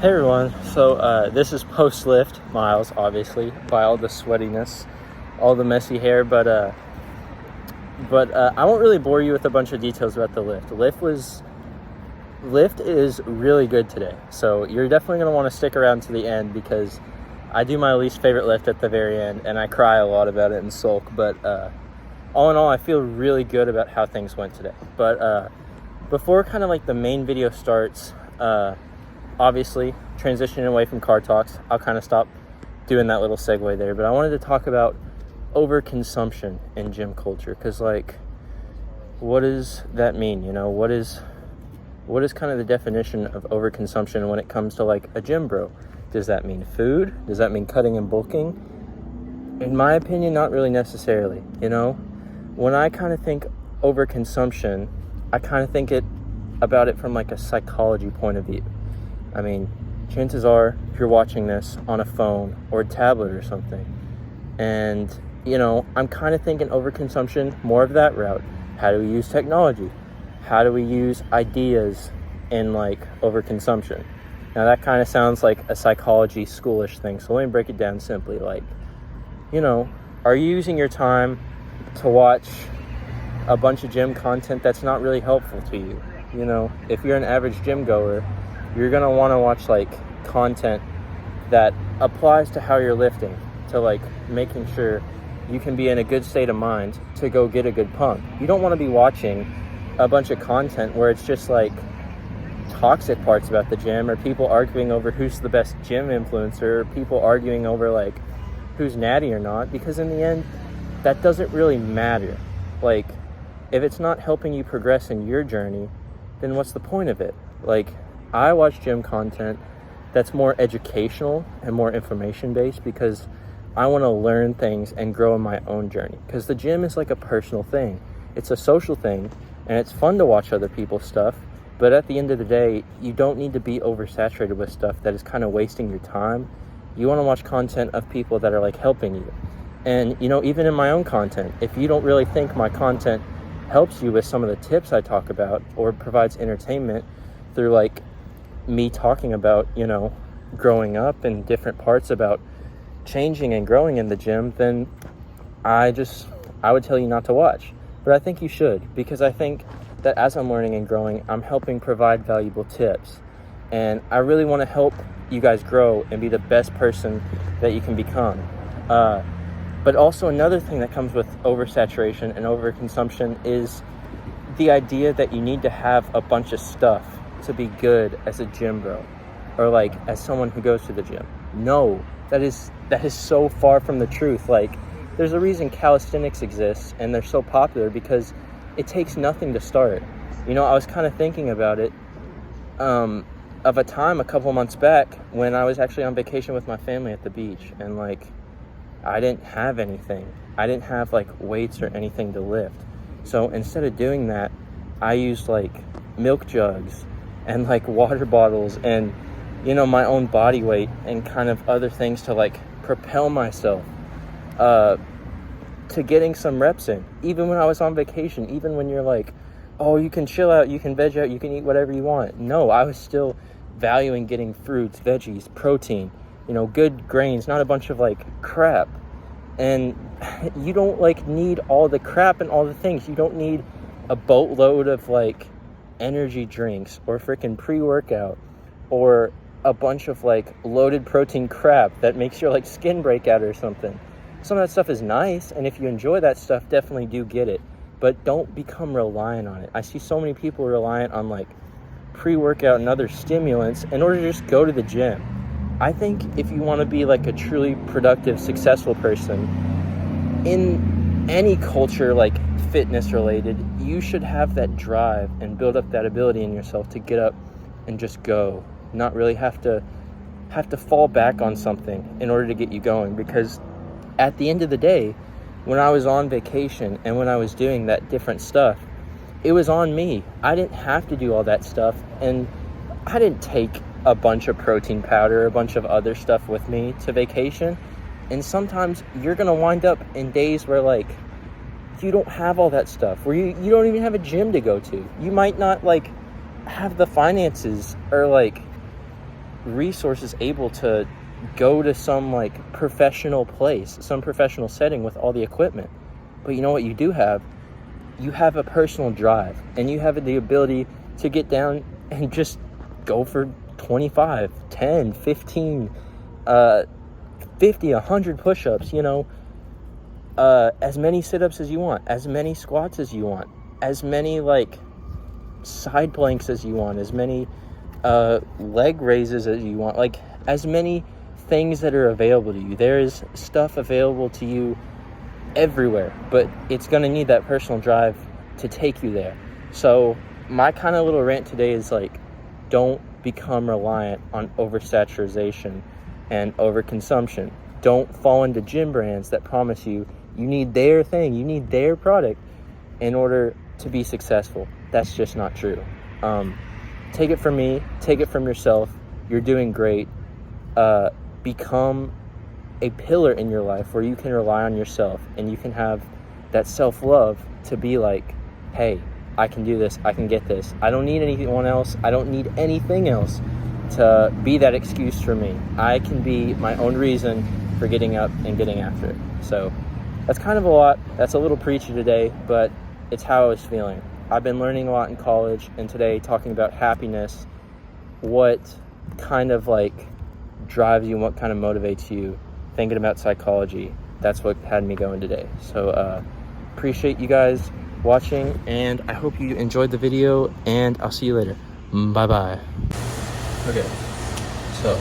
Hey everyone, so this is post-lift Miles, obviously, by all the sweatiness, all the messy hair, but I won't really bore you with a bunch of details about the lift. Lift is really good today, so you're definitely going to want to stick around to the end because I do my least favorite lift at the very end, and I cry a lot about it and sulk, but all in all, I feel really good about how things went today. But before kind of like the main video starts, obviously transitioning away from car talks, I'll kind of stop doing that little segue there, but I wanted to talk about overconsumption in gym culture, because like, what does that mean? You know, what is kind of the definition of overconsumption when it comes to like a gym bro? Does that mean food? Does that mean cutting and bulking? In my opinion, not really necessarily. You know, when I kind of think overconsumption, I kind of think about it from like a psychology point of view. I mean, chances are, if you're watching this on a phone or a tablet or something, and, you know, I'm kind of thinking overconsumption, more of that route. How do we use technology? How do we use ideas in, like, overconsumption? Now, that kind of sounds like a psychology schoolish thing, so let me break it down simply. Like, you know, are you using your time to watch a bunch of gym content that's not really helpful to you? You know, if you're an average gym goer, you're going to want to watch like content that applies to how you're lifting, to like making sure you can be in a good state of mind to go get a good pump. You don't want to be watching a bunch of content where it's just like toxic parts about the gym, or people arguing over who's the best gym influencer, or people arguing over like who's natty or not, because in the end, that doesn't really matter. Like, if it's not helping you progress in your journey, then what's the point of it? Like, I watch gym content that's more educational and more information-based because I want to learn things and grow in my own journey. Because the gym is like a personal thing. It's a social thing, and it's fun to watch other people's stuff. But at the end of the day, you don't need to be oversaturated with stuff that is kind of wasting your time. You want to watch content of people that are like helping you. And, you know, even in my own content, if you don't really think my content helps you with some of the tips I talk about or provides entertainment through like me talking about, you know, growing up and different parts about changing and growing in the gym, then I would tell you not to watch. But I think you should, because I think that as I'm learning and growing, I'm helping provide valuable tips. And I really want to help you guys grow and be the best person that you can become. But also another thing that comes with oversaturation and overconsumption is the idea that you need to have a bunch of stuff to be good as a gym bro, or like as someone who goes to the gym. No, that is so far from the truth. Like, there's a reason calisthenics exists and they're so popular, because it takes nothing to start. You know, I was kind of thinking about it of a time a couple months back when I was actually on vacation with my family at the beach, and like, I didn't have anything. I didn't have like weights or anything to lift. So instead of doing that, I used like milk jugs and like water bottles and, you know, my own body weight and kind of other things to like propel myself to getting some reps in. Even when I was on vacation, even when you're like, oh, you can chill out, you can veg out, you can eat whatever you want. No, I was still valuing getting fruits, veggies, protein, you know, good grains, not a bunch of like crap. And you don't like need all the crap and all the things. You don't need a boatload of like energy drinks or freaking pre-workout or a bunch of like loaded protein crap that makes your like skin break out or something. Some of that stuff is nice, and if you enjoy that stuff, definitely do get it, but don't become reliant on it. I see so many people reliant on like pre-workout and other stimulants in order to just go to the gym. I think if you want to be like a truly productive, successful person in any culture, like fitness related, you should have that drive and build up that ability in yourself to get up and just go, not really have to fall back on something in order to get you going. Because at the end of the day, when I was on vacation and when I was doing that different stuff, it was on me. I didn't have to do all that stuff, and I didn't take a bunch of protein powder, a bunch of other stuff with me to vacation. And sometimes you're gonna wind up in days where like you don't have all that stuff, where you don't even have a gym to go to. You might not like have the finances or like resources able to go to some like professional place, some professional setting with all the equipment. But you know what you do have? You have a personal drive, and you have the ability to get down and just go for 25, 10, 15, 50, 100 push-ups, you know, as many sit-ups as you want, as many squats as you want, as many like side planks as you want, as many leg raises as you want, like as many things that are available to you. There is stuff available to you everywhere, but it's going to need that personal drive to take you there. So my kind of little rant today is like, don't become reliant on oversaturation and overconsumption. Don't fall into gym brands that promise you need their thing, you need their product in order to be successful. That's just not true. Take it from me, take it from yourself. You're doing great. Become a pillar in your life where you can rely on yourself and you can have that self-love to be like, hey, I can do this, I can get this. I don't need anyone else. I don't need anything else to be that excuse for me. I can be my own reason for getting up and getting after it. So that's kind of a lot. That's a little preachy today, but it's how I was feeling. I've been learning a lot in college, and today talking about happiness, what kind of like drives you and what kind of motivates you, thinking about psychology. That's what had me going today. So appreciate you guys watching, and I hope you enjoyed the video, and I'll see you later. Bye bye. Okay, so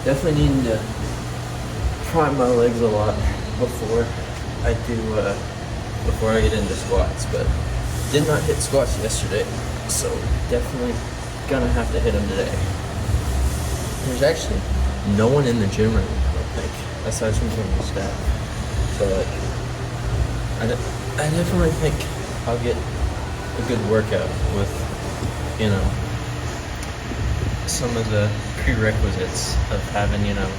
definitely needing to try my legs a lot before I get into squats, but did not hit squats yesterday, so definitely gonna have to hit them today. There's actually no one in the gym right now, I don't think, aside from some of the staff. So like, I definitely think I'll get a good workout with, you know, some of the prerequisites of having, you know,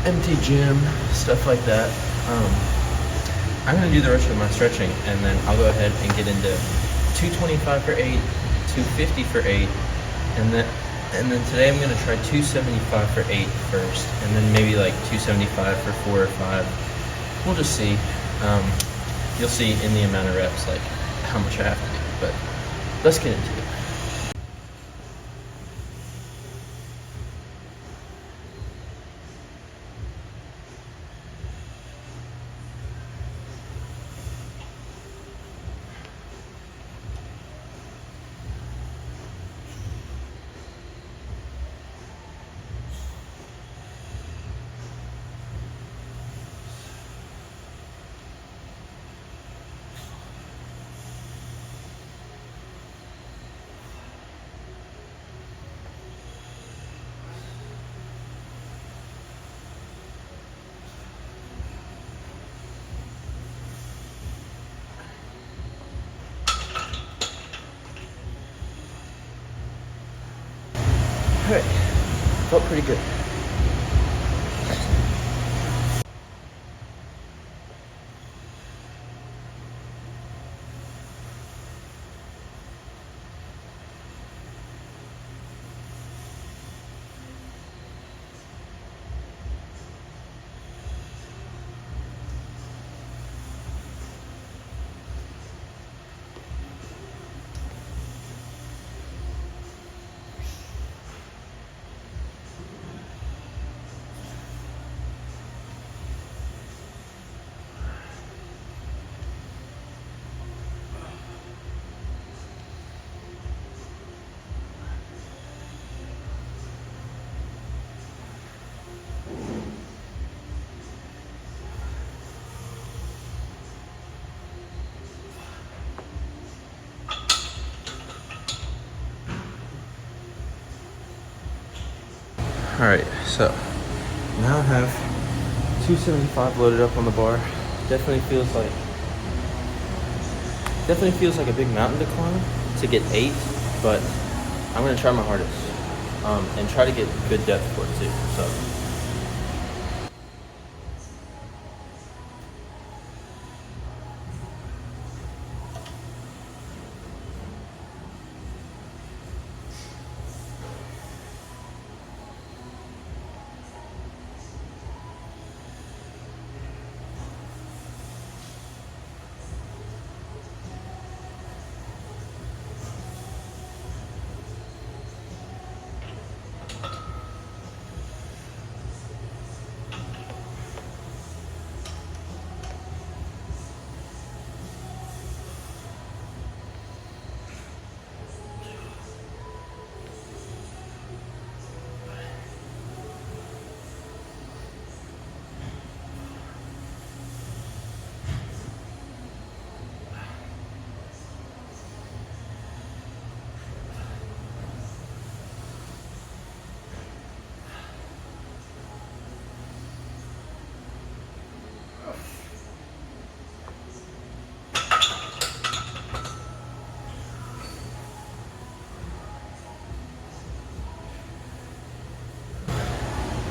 empty gym, stuff like that. I'm gonna do the rest of my stretching, and then I'll go ahead and get into 225 for 8, 250 for 8, and then today I'm gonna try 275 for 8 first, and then maybe like 275 for 4 or 5. We'll just see. You'll see in the amount of reps like how much I have to do, but let's get into it. Alright, felt pretty good. Alright, so now I have 275 loaded up on the bar. Definitely feels like a big mountain to climb to get 8, but I'm gonna try my hardest and try to get good depth for it too. So.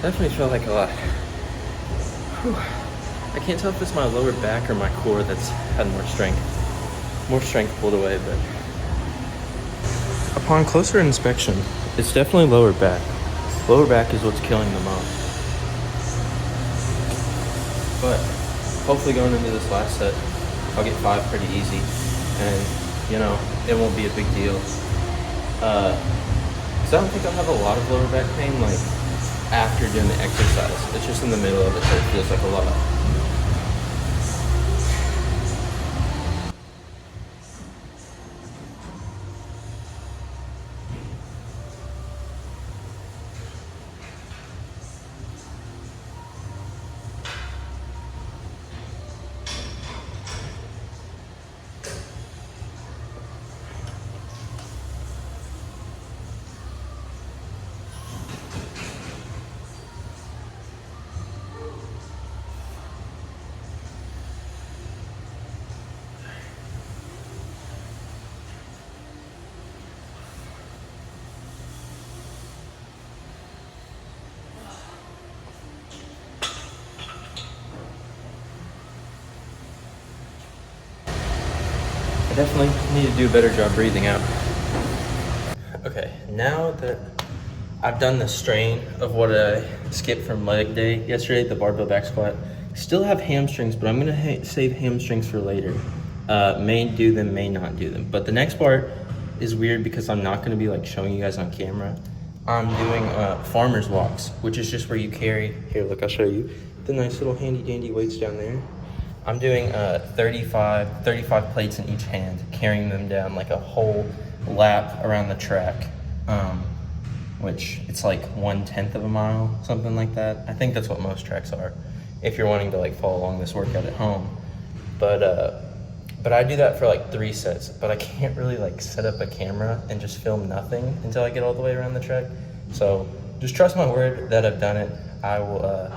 Definitely feel like a lot. Whew. I can't tell if it's my lower back or my core that's had more strength pulled away, but upon closer inspection, it's definitely lower back. Lower back is what's killing the most. But hopefully going into this last set, I'll get 5 pretty easy, and you know, it won't be a big deal. Because I don't think I'll have a lot of lower back pain like after doing the exercise. It's just in the middle of it that it feels like a lot. I definitely need to do a better job breathing out. Okay, now that I've done the strain of what I skipped from leg day yesterday, the barbell back squat, still have hamstrings, but I'm gonna save hamstrings for later. May do them, may not do them. But the next part is weird because I'm not gonna be like showing you guys on camera. I'm doing farmer's walks, which is just where you carry, here look, I'll show you, the nice little handy dandy weights down there. I'm doing 35 plates in each hand, carrying them down like a whole lap around the track, which it's like 1/10 of a mile, something like that. I think that's what most tracks are, if you're wanting to like follow along this workout at home. But I do that for like 3 sets, but I can't really like set up a camera and just film nothing until I get all the way around the track. So just trust my word that I've done it. I will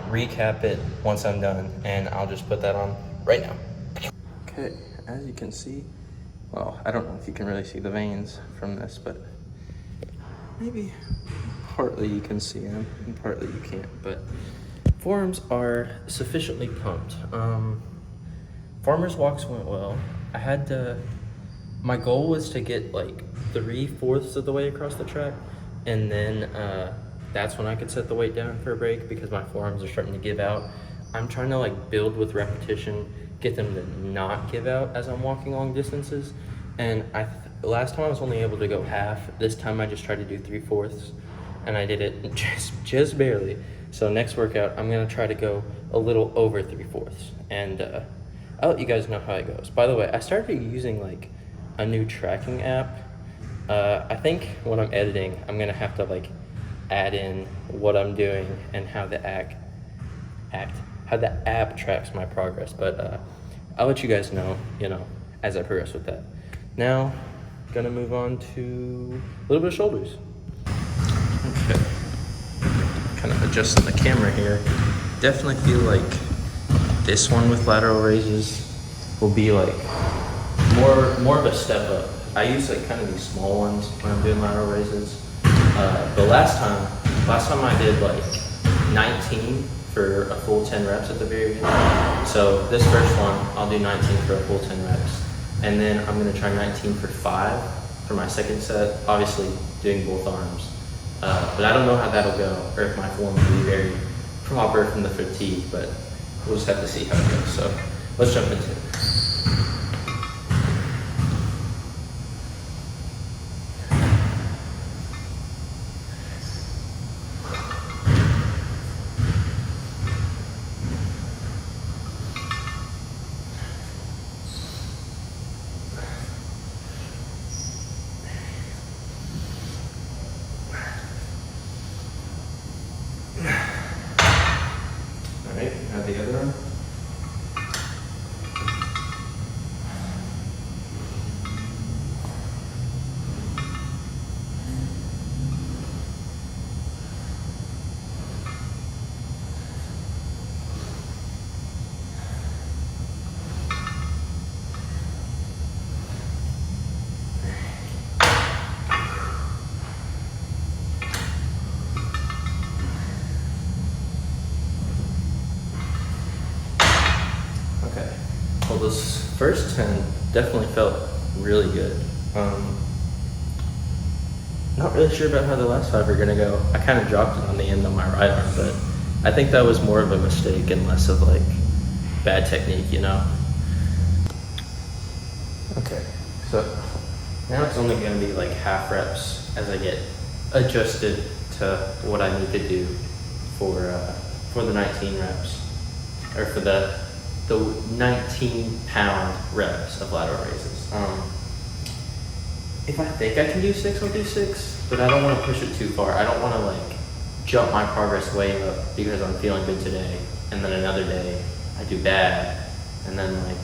recap it once I'm done, and I'll just put that on right now. Okay, as you can see, well, I don't know if you can really see the veins from this, but maybe partly you can see them and partly you can't, but forearms are sufficiently pumped. Farmer's walks went well. I had to, my goal was to get like 3/4 of the way across the track, and then that's when I could set the weight down for a break because my forearms are starting to give out. I'm trying to like build with repetition, get them to not give out as I'm walking long distances. And last time I was only able to go half. This time I just tried to do 3/4, and I did it just barely. So next workout, I'm gonna try to go a little over 3/4, and I'll let you guys know how it goes. By the way, I started using like a new tracking app. I think when I'm editing, I'm gonna have to like add in what I'm doing and how the app tracks my progress. But I'll let you guys know, as I progress with that. Now, gonna move on to a little bit of shoulders. Okay, kind of adjusting the camera here. Definitely feel like this one with lateral raises will be like more of a step up. I use like kind of these small ones when I'm doing lateral raises. But last time I did like 19 for a full 10 reps at the very end. So this first one, I'll do 19 for a full 10 reps. And then I'm gonna try 19 for 5 for my second set, obviously doing both arms. But I don't know how that'll go, or if my form will be very proper from the fatigue, but we'll just have to see how it goes. So let's jump into it. The other arm. those first 10 definitely felt really good. Not really sure about how the last 5 are gonna go. I kind of dropped it on the end on my right arm, but I think that was more of a mistake and less of like bad technique, you know? Okay, so now it's only gonna be like half reps as I get adjusted to what I need to do for the 19 reps, or for the 19-pound reps of lateral raises. If I think I can do 6, I'll do 6, but I don't want to push it too far. I don't want to like jump my progress way up because I'm feeling good today, and then another day I do bad, and then like,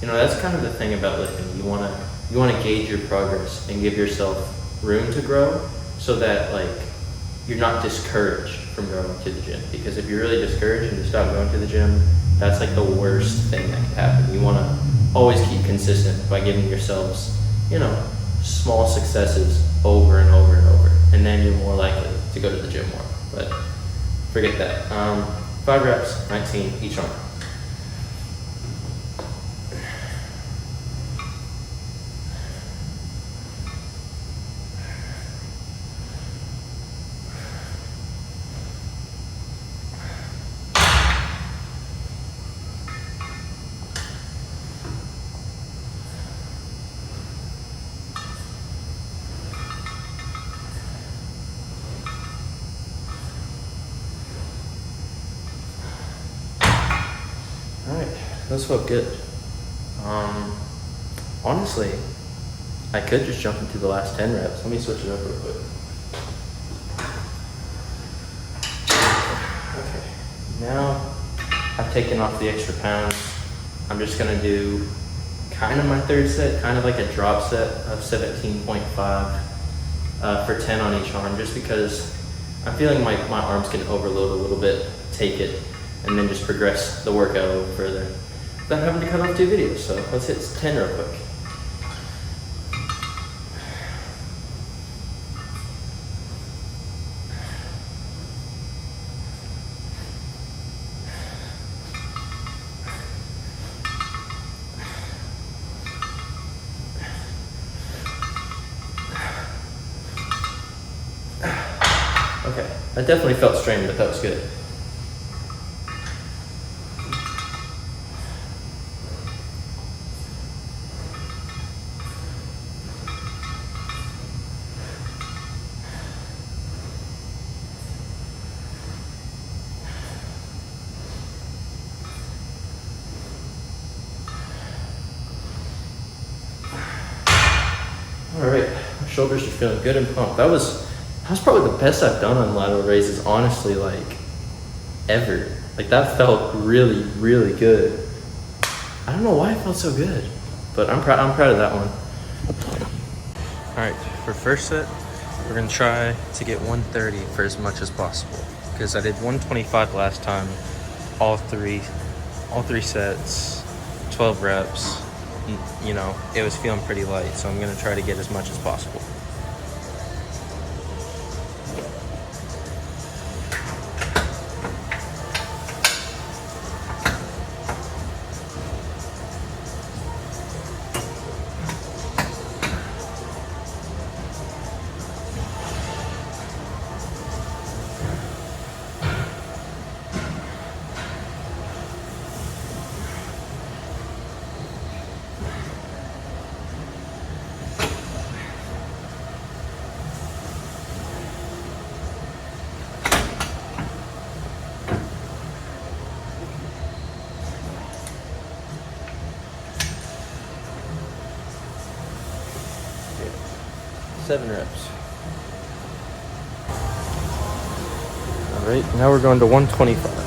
you know, that's kind of the thing about lifting. You want to gauge your progress and give yourself room to grow, so that like you're not discouraged from going to the gym. Because if you're really discouraged and you stop going to the gym, that's like the worst thing that could happen. You want to always keep consistent by giving yourselves, you know, small successes over and over and over, and then you're more likely to go to the gym more. But forget that. 5 reps, 19 each arm. Alright, those felt good. Honestly, I could just jump into the last 10 reps. Let me switch it up real quick. Okay, now I've taken off the extra pounds. I'm just gonna do kind of my third set, kind of like a drop set of 17.5 for 10 on each arm, just because I'm feeling my arms can overload a little bit, take it, and then just progress the workout a little further without having to cut off 2 videos. So let's hit 10 real quick. Okay, that definitely felt strained, but that was good. All right, my shoulders are feeling good and pumped. That was probably the best I've done on lateral raises, honestly, like ever. Like that felt really, really good. I don't know why it felt so good, but I'm proud of that one. All right, for first set, we're gonna try to get 130 for as much as possible, because I did 125 last time, all three sets, 12 reps. You know, it was feeling pretty light, so I'm gonna try to get as much as possible. Okay. 7 reps. All right, now we're going to 125.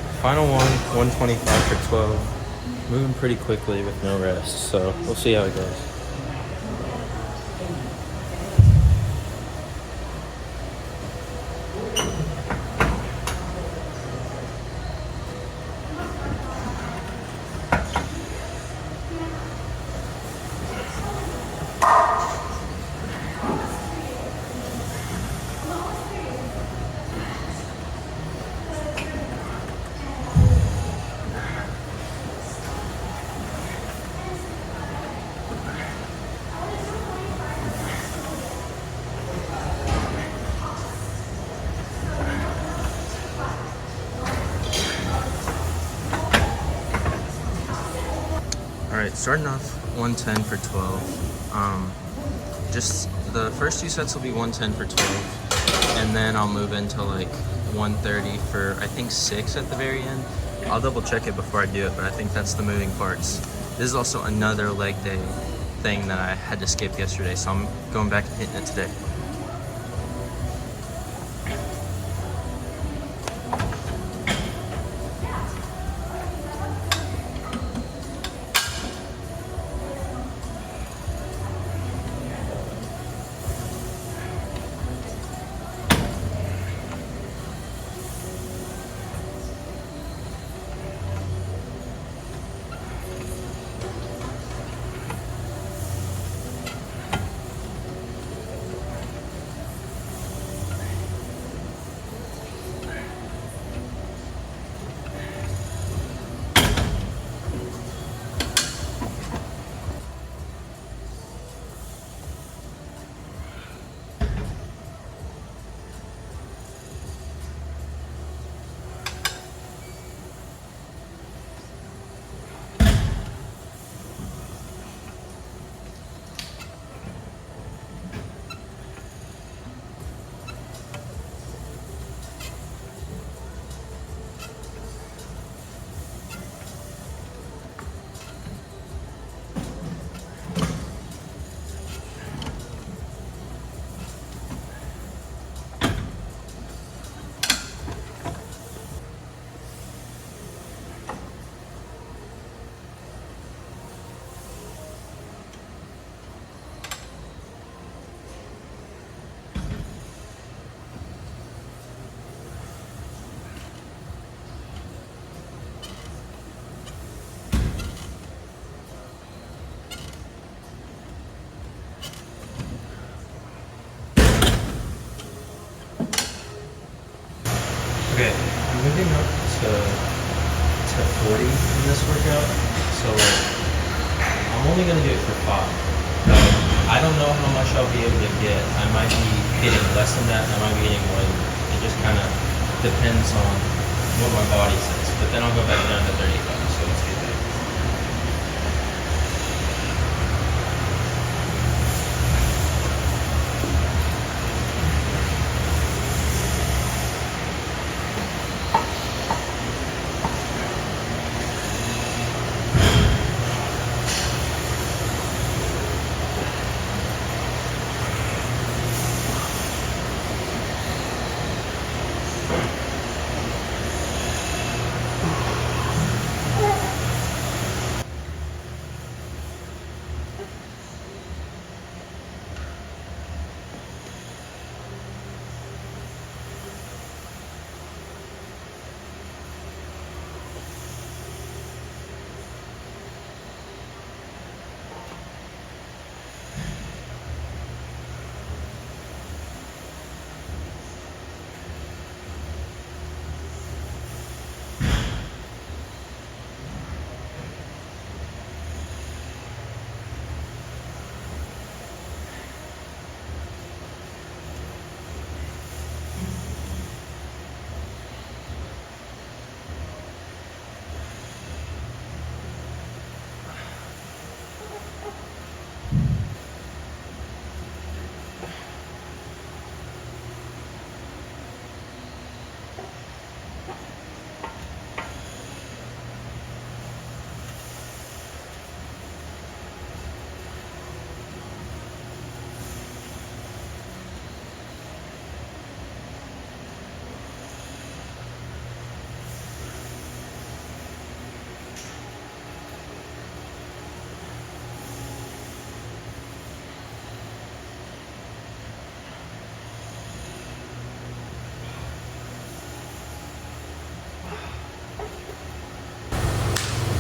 right, final one, 125 for 12. Moving pretty quickly with no rest, so we'll see how it goes. All right, starting off 110 for 12. Just the first 2 sets will be 110 for 12, and then I'll move into like 130 for I think 6 at the very end. I'll double check it before I do it, but I think that's the moving parts. This is also another leg day thing that I had to skip yesterday, so I'm going back and hitting it today. Okay, I'm moving up to 40 in this workout, so like, I'm only gonna do it for 5. I don't know how much I'll be able to get. I might be getting less than that, and I might be getting more than that. It just kind of depends on what my body says. But then I'll go back down to 35, so let's get that.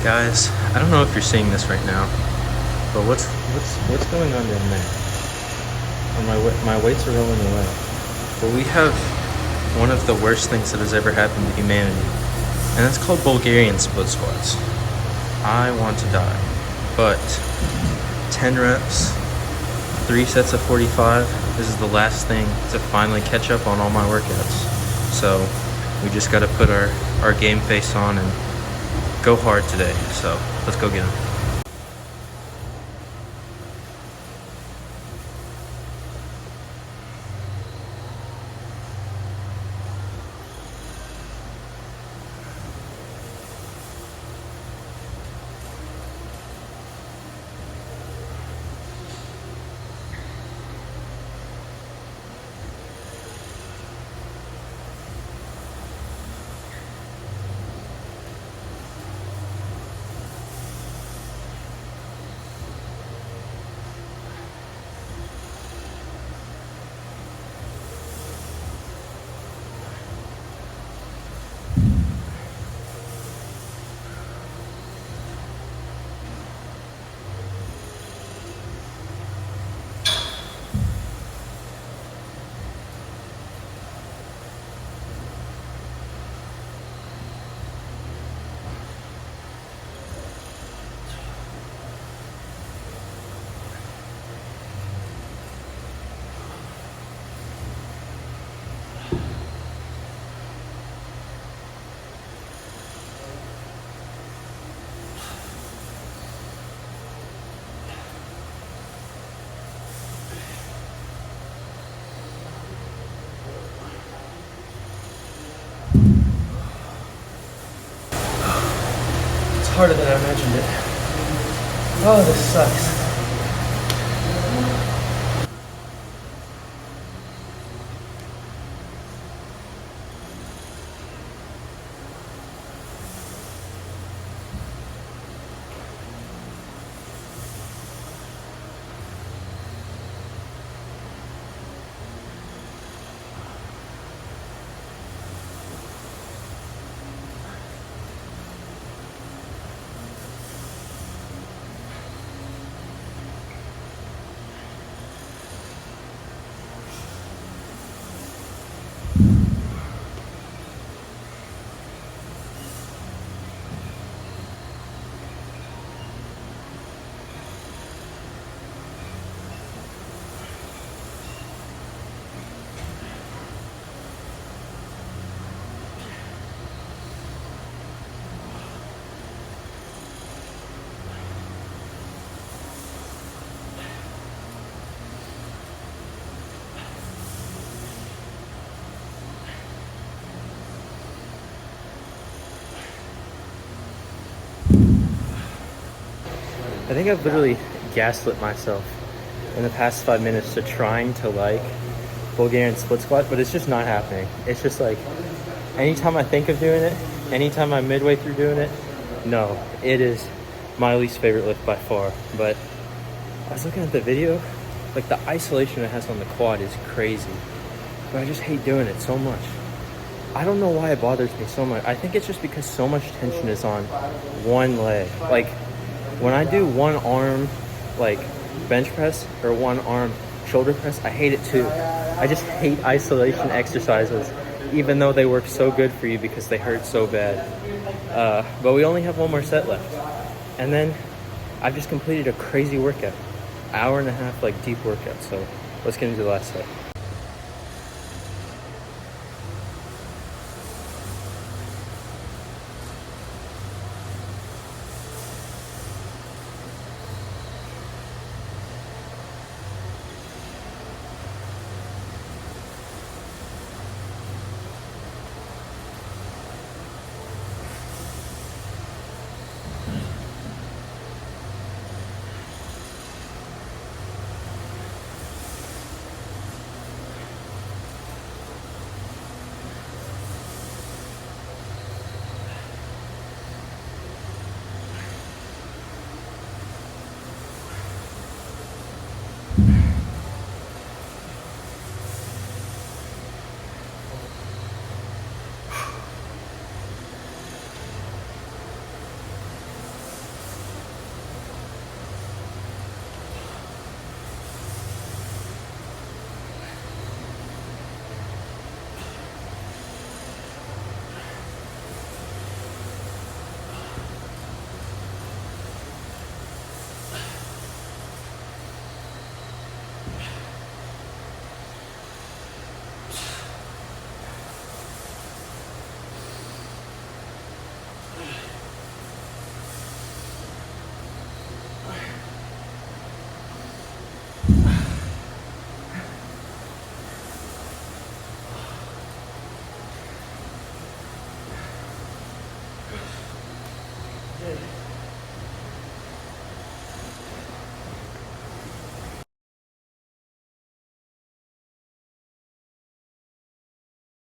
Guys, I don't know if you're seeing this right now, but what's going on down there? Oh, my weights are rolling away. But we have one of the worst things that has ever happened to humanity, and that's called Bulgarian split squats. I want to die, but 10 reps, 3 sets of 45. This is the last thing to finally catch up on all my workouts. So we just got to put our game face on and go hard today. So let's go get them. Harder than I imagined it. Oh, this sucks. I think I've literally gaslit myself in the past 5 minutes to trying to like Bulgarian split squat, but it's just not happening. It's just like anytime I think of doing it, anytime I'm midway through doing it, no, it is my least favorite lift by far. But I was looking at the video, like the isolation it has on the quad is crazy, but I just hate doing it so much. I don't know why it bothers me so much. I think it's just because so much tension is on one leg. Like when I do one arm like bench press or one arm shoulder press, I hate it too. I just hate isolation exercises, even though they work so good for you because they hurt so bad. But we only have one more set left. And then I've just completed a crazy workout, hour and a half like deep workout. So let's get into the last set.